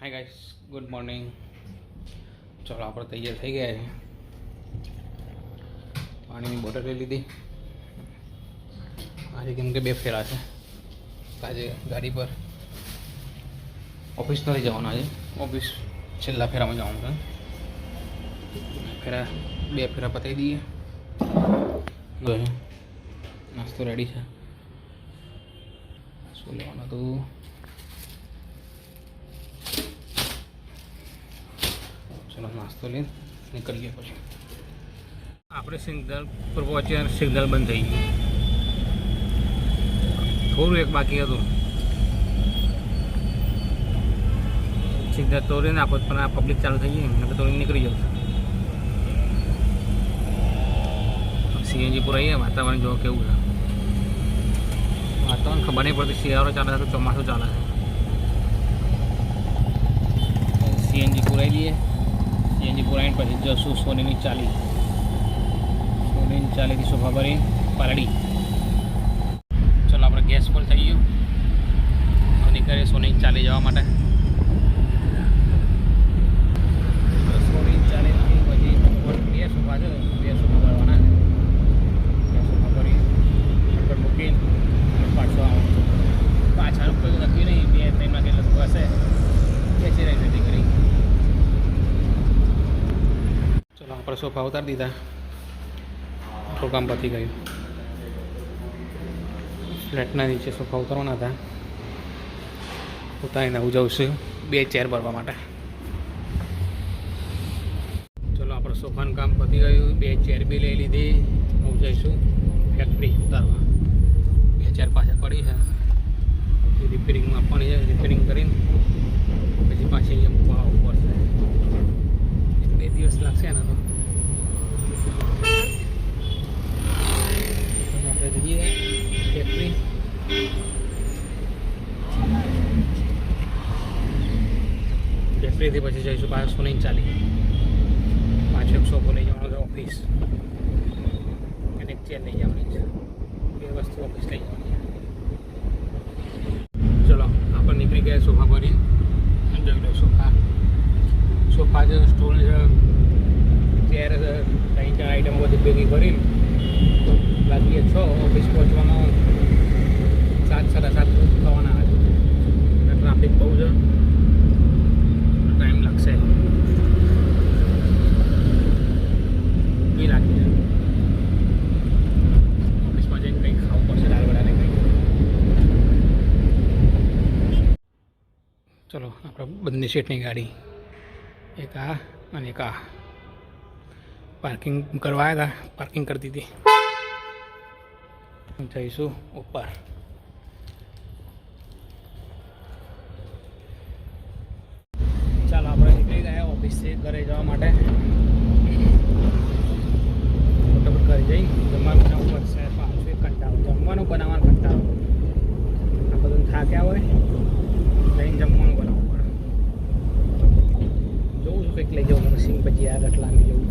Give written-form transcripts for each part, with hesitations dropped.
હાય guys, good morning. ચલો આપણે તૈયાર થઈ ગયા છે. પાણીની બોટલ લઈ લીધી. આજે કેમ કે 2 ફેરા છે. આજે ગાડી પર ઓફિસ નથી જવાનું. આજે ઓફિસ છેલ્લા ફેરામાં જવાનું છે. બે ફેરા પતાવી દઈએ. નાસ્તો રેડી છે. શું લેવાનું હતું? ચલો નાસ્તો લઈને નીકળીએ. પછી આપણે સિગ્નલ પર પહોંચ્યા. સિગ્નલ બંધ થઈ ગયું. થોડું એક બાકી હતું. સિગ્નલ તોડીને નાખો પણ આ પબ્લિક ચાલુ થઈ ગઈ એટલે તોડીને નીકળી જવું. સીએનજી પુરાઈએ. વાતાવરણ જો કેવું છે. વાતાવરણ ખબર નહીં પડતી શિયાળો ચાલે છે તો ચોમાસું ચાલે છે. સીએનજી પુરાઈ દઈએ. સીએનજી પુરાઈને પછી જશું સોનીની ચાલીથી સોફા ભરી પાલડી. ચલો આપણે ગેસ ફૂલ થઈ ગયું. નીકળીએ સોનીની ચાલી જવા માટે. સોનીની ચાલીથી પછી બે સોફા છે. 2 સોફા ભરવાના. 2 સોફા ભરી અંદર મૂકીને પાછો આવવાનું. પાછળ કોઈ નક્કી નહીં. 2-3 વાગે લગભગ હશે. બેસી રહી નથી કરી. ચલો આપણે સોફા ઉતારી દીધા. થોડું કામ પતી ગયું. ફ્લેટના નીચે સોફા ઉતારવાના હતા. ઉતારીને હું જાઉં છું 2 ચેર ભરવા માટે. ચલો આપણે સોફાનું કામ પતી ગયું. 2 ચેર બી લઈ લીધી. હું જઈશું ફેક્ટરી ઉતારવા. 2 ચેર પાછળ પડી છે. રિપેરિંગમાં આપવાની છે. રિપેરિંગ કરીને પછી પાછી અહીંયા મૂકવા આવવું પડશે. 2 દિવસ લાગશે એના તો. આપણે જઈએ ફેક્ટરી. ફેક્ટરીથી પછી જઈશું પાછું સોનીની ચાલી. પાછો એક સોફો લઈ જવાનો છે ઓફિસ. અને એક ચેર લઈ જવાની છે. 2 વસ્તુ ઓફિસ લઈ જવાની છે. ચલો આપણે નીકળી ગયા સોફા ભરી. જોઈ લો સોફા છે, સ્ટૂલ છે, ચેર છે. 3-4 આઈટમ બધી ભેગી કરી લાગીએ 6. ઓફિસ પહોંચવામાં 7-7:30 થવાના આવે છે. ટ્રાફિક બહુ છે. ટાઈમ લાગશે. બી લાગી જાય. ઓફિસમાં જઈને કંઈક ખાવું પડશે. દાળ વડાને કંઈક. ચલો આપણે બંને સીટની ગાડી. એક આ અને એક આ. પાર્કિંગ કરવા આવ્યા હતા. પાર્કિંગ કરી દીધી. જઈશું ઉપર. ચાલો આપણે નીકળી ગયા ઓફિસથી ઘરે જવા માટે. ફટાફટ ઘરે જઈ જમવાનું બનાવવું પડશે. પાછું એક કંટાળો. જમવાનું બનાવવાનો કંટાળો. આ બધું થાક્યા હોય જઈને જમવાનું બનાવવું પડે. જોઉં છું કંઈક લઈ જવું. સિંગ ભજીયા ગટલા લઈ જવું.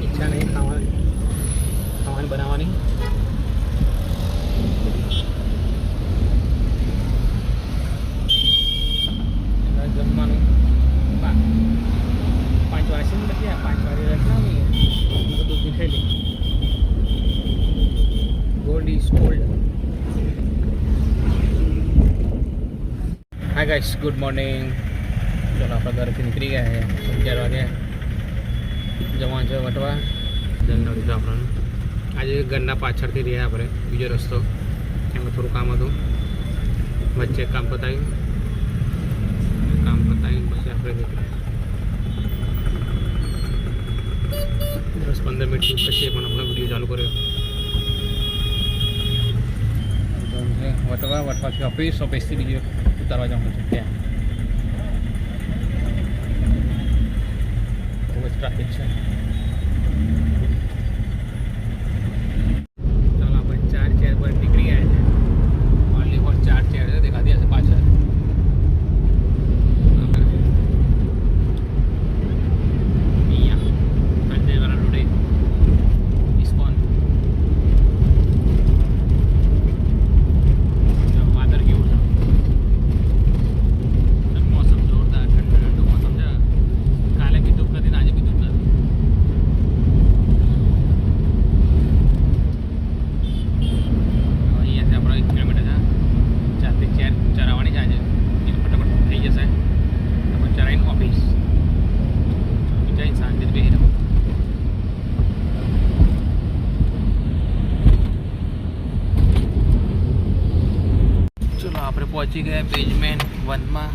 ઈચ્છા નહીં ખાવાની બનાવવાની. જમવાનું 5 વાગે નથી. 5 વાગે રખડાવી દૂધની થેલી. Gold is gold. Hi guys, good morning. ચલો આપણે ઘરેથી નીકળી ગયા છે. 11 વાગે જવાનું છે વટવા. જનરલી તો આપણને આજે ઘરના પાછળથી રહ્યા આપણે. બીજો રસ્તો એમાં થોડું કામ હતું. વચ્ચે કામ પતાવ્યું. કામ પતાવીને પછી આપણે નીકળ્યા. 10-15 મિનિટ પછી પણ આપણે વિડીયો ચાલુ કર્યો. વટવાથી ઓફિસથી બીજો ઉતારવા જવાનું છે. ત્યાં બહુ જ ટ્રાફિક છે. ચાલો આપણે 4 ચેર પર નીકળી ગયા છે. ઓનલી ફોર 4 ચેર છે. દેખાતી હશે પાછળ. પહોંચી ગયા બેઝમેન્ટ 1 માં.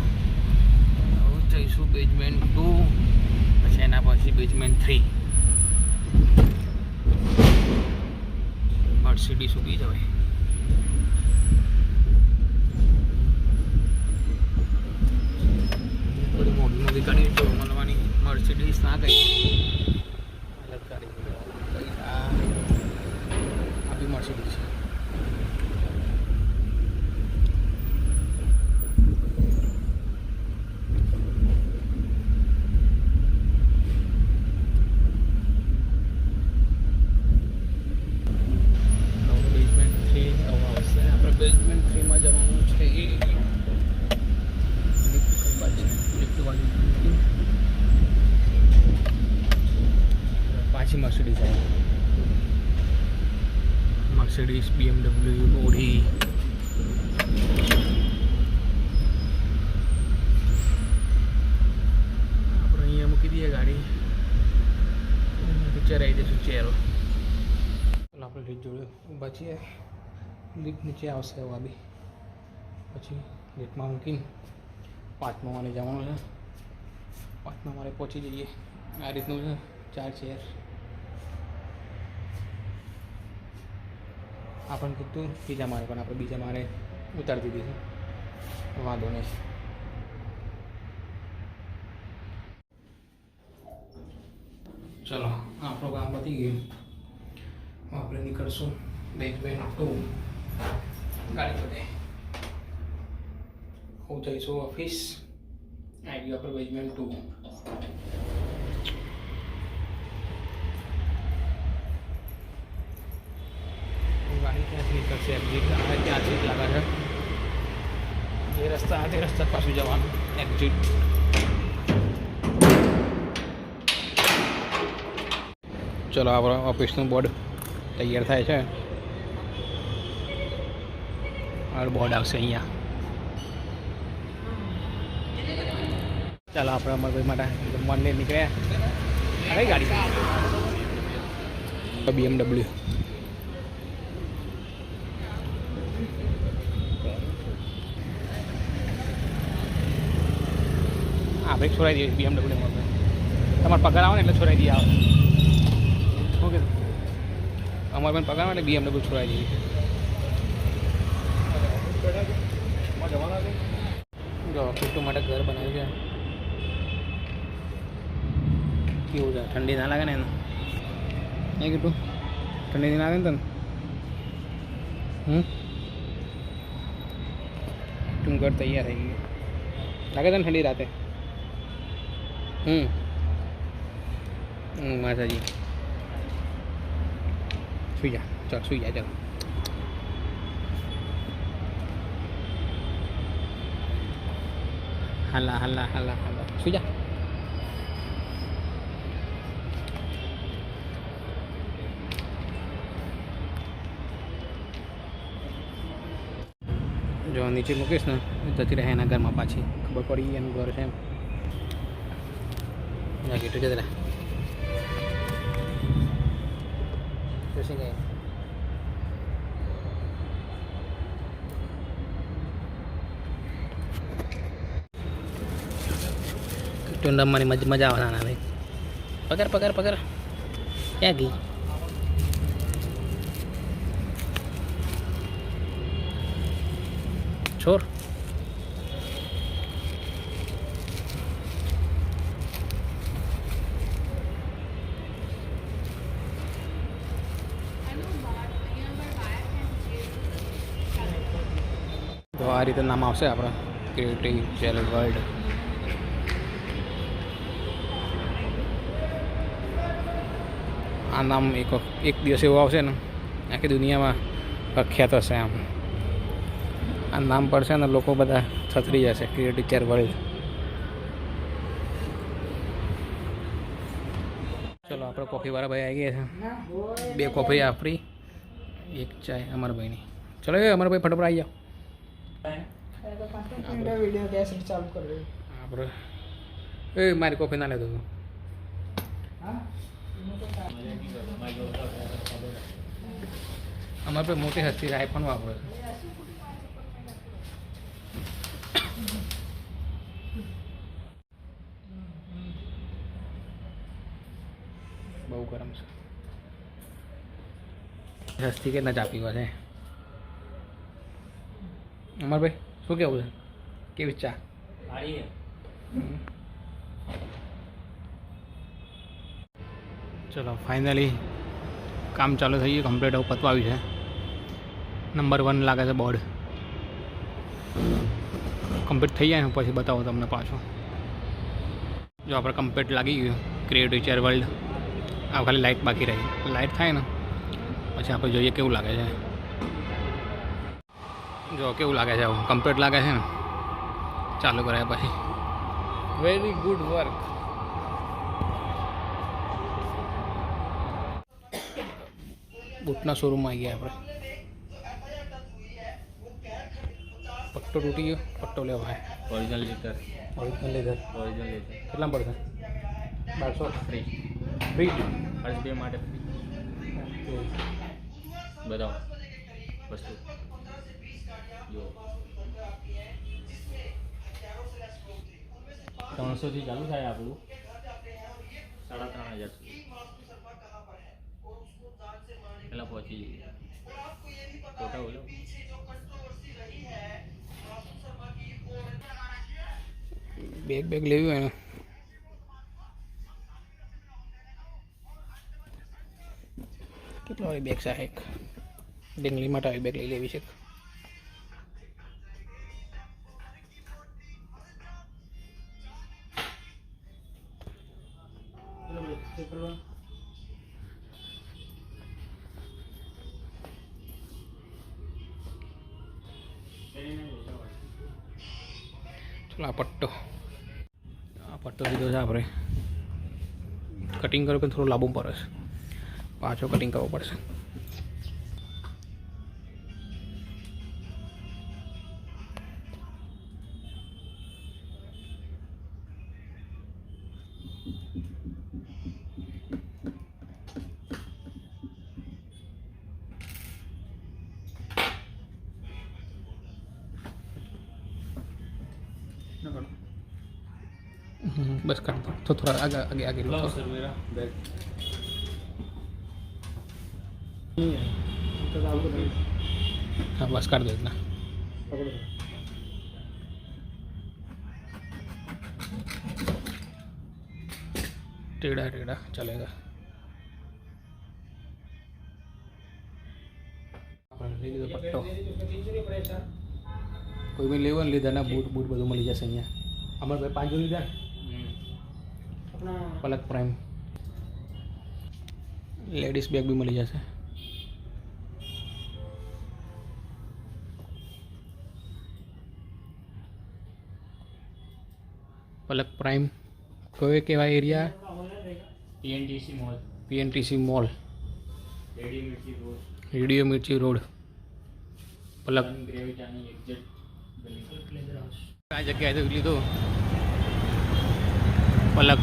હવે જઈશું બેઝમેન્ટ 2, પછી એના પછી બેઝમેન્ટ 3. મર્સિડીઝ ઊભી જવાય. થોડી મોટી મોટી ગાડી તો મળવાની. મર્સિડીઝ ના ગઈ, અલગ ગાડી કઈ. આ બી મર્સિડીઝ છે. બેઝમેન્ટ 3 માં જવાનું છે. પાછી મર્સિડીઝ આવે. Mercedes, BMW, Audi. આપણે અહીંયા મૂકી દઈએ ગાડી. પિક્ચર આવી જઈશું ચેરો. આપણે લીટ જોડે ઊભા છીએ. લીફ્ટ નીચે આવશે હવા બી. પછી લીફ્ટમાં મૂકીને 5મા માળે જવાનું છે. 5મા માળે પહોંચી જઈએ. આ રીતનું છે. 4 ચેર. આપણને કીધું બીજા માળે, પણ આપણે બીજા માળે ઉતારી દીધી છે. વાંધો નહીં. ચલો, આપણું કામ પતી ગયું. આપણે નીકળશું બેઝમેન્ટ 2 ગાડી બધે. હું જઈશું ઓફિસ. આવી ગયો આપણે બેઝમેન્ટ 2. ગાડી ક્યાંથી નીકળશે? એક્ઝિટ ત્યાંથી જ લાગે છે. જે રસ્તા તે રસ્તા પાછું જવાનું. એક્ઝિટ. ચલો, આપણો ઓફિસનું બોર્ડ તૈયાર થાય છે. બોર્ડ આવશે અહીંયા. ચાલો, આપણે અમારા માટે જમવાને નીકળ્યા. કઈ ગાડી? BMW. આપણે છોડાઈ દઈએ BMW માં. તમારે પગાર આવે ને એટલે છોડાઈ દઈએ. આવે ઓકે. અમારે પણ પગાર આવે ને BMW છોડાઈ દઈએ. જો કિટ્ટુ માટે ઘર બનાવ્યું છે. કેવું છે? ઠંડી ના લાગે ને એનું? એ કિટ્ટુ, ઠંડી નહીં લાગે ને તને? તું ઘર તૈયાર થઈ ગયું લાગે તને ઠંડી રાતે? માતાજી સુઈ જા. ચાલ સુઈ જા. ચાલ હલા હલા હલા હલા સુઈ જા. જો નીચે મૂકીશ ને જતી રહે એના ઘરમાં. પાછી ખબર પડી એનું ઘર છે એમ. ગીટું જતી રહે. કિટ્ટુને રમવાની મજા આવે. નાના ભાઈ પકડ પકડ પકડ. ક્યાં ગઈ? છોડ. તો આ રીતે નામ આવશે આપણા ક્રિએટિવ ચેલેન્જ વર્લ્ડ. આ નામ એક દિવસ એવું આવશે ને આખી દુનિયામાં પ્રખ્યાત હશે. આમ આ નામ પડશે ને લોકો બધા છતરી જશે. Creative challenge world. ચલો, આપણે કોફીવાળા ભાઈ આવી ગયા છે. 2 કોફી આપણી, 1 ચાય અમારા ભાઈની. ચલો અમારા ભાઈ ફટાફટ આવી જાઓ. વિડીયો કેસેટ ચાલુ કરી આપણે મારી કોફી ના લેતો તું. અમારે પાસે મોટી હસ્તી આઈફોન વાપરે છે. બહુ ગરમ છે. સસ્તી કેટલા ચા પીવા છે અમરભાઈ? શું કેવું છે? કેવી ચા? ચલો ફાઇનલી કામ ચાલુ થઈ ગયું, કમ્પ્લીટ હવે પતવા આવ્યું છે. નંબર 1 લાગે છે બોર્ડ. કમ્પ્લીટ થઈ જાય ને પછી બતાવો તમને પાછો. જો આપણે કમ્પ્લીટ લાગી ગયું ક્રિએટિવ ચેર વર્લ્ડ. આ ખાલી લાઇટ બાકી રહી. લાઇટ થાય ને પછી આપણે જોઈએ કેવું લાગે છે. જો કેવું લાગે છે, હવે કમ્પ્લીટ લાગે છે ને. ચાલુ કરાયા પછી વેરી ગુડ વર્ક. બૂટના શોરૂમમાં આવી ગયા આપણે. પટ્ટો તૂટી ગયો, પટ્ટો લેવા ભાઈ. Original leather. ઓરિજિનલ લેધર કેટલા પડશે? 1200 ફ્રી. ફ્રી? ફર્સ્ટ ડે માટે ફ્રી. બતાવો વસ્તુ જો 300 થી ચાલુ થાય આપણું 3500 સુધી પેલા પહોંચી જઈએ. ફોટા બોલો. બેગ લેવી હોય ને કેટલા વાળી બેગ છે? એક ડેંગલી માટે આવી બેગ લઈ લેવી છે. ચલો આ પટ્ટો લીધો છે આપણે. કટિંગ કરવું પણ થોડું લાંબુ પડે છે, પાછો કટિંગ કરવો પડશે. बस कर दो तो थोड़ा आगे आगे आगे लो सर मेरा बैग. हाँ बस कर दो इतना. टेढ़ा टेढ़ा चलेगा. પટ્ટો કોઈ બી લેવો ને લીધા ના બૂટ બધું મળી જશે અહીંયા. અમારે ભાઈ 5 લીધા પલક પ્રાઇમ. લેડીઝ બેગ બી મળી જશે. પલક પ્રાઇમ કયો કહેવાય એરિયા? પીએનટીસી મોલ રેડિયો મિર્ચી રોડ પલક. આ જગ્યાએ લીધું પલક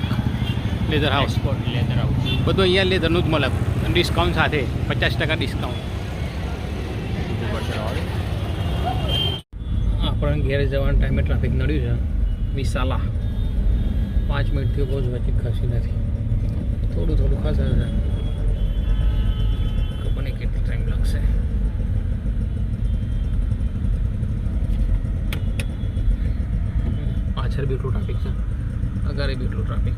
લેધર હાઉસ. લેધર હાઉસ બધું અહીંયા લેધરનું જ મળે ડિસ્કાઉન્ટ સાથે 50% ડિસ્કાઉન્ટ. આપણને ઘેર જવાના ટાઈમે ટ્રાફિક નડ્યું છે વિશાલા. 5 મિનિટથી બહુ જ વચ્ચે ખસી નથી, થોડું ખસે છે. ખબર નહીં કેટલો ટાઈમ લાગશે. પાછળ બી એટલું ટ્રાફિક છે, અગારે બી એટલું ટ્રાફિક.